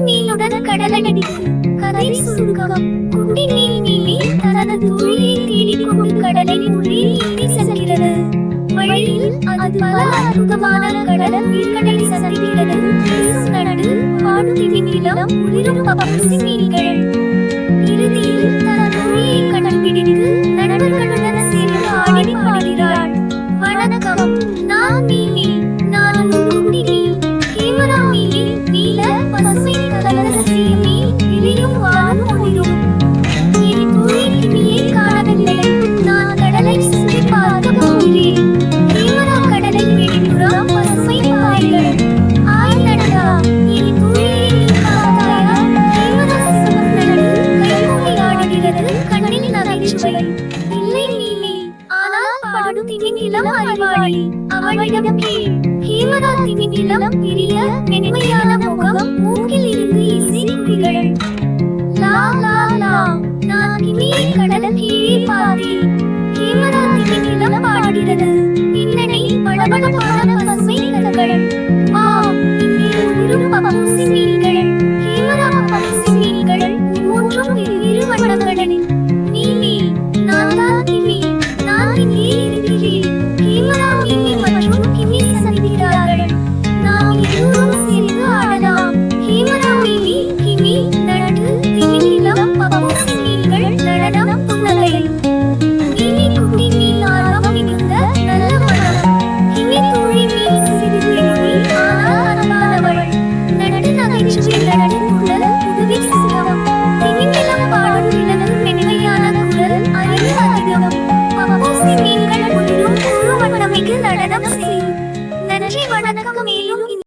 மீனுடன் கடலடிக்கு கதை சுருக்கம். குட்டி மீனி தனது தோழியை தேடிக்கொண்டு கடலின் உள்ளே ஏறி செல்கிறது. வழியில் அது பல அற்புதமான கடல் உயிர்களை சந்திக்கிறது. பேசும் நண்டு, பாடும் திமிங்கலம், உதிரும் பப்பசி மீன்கள்.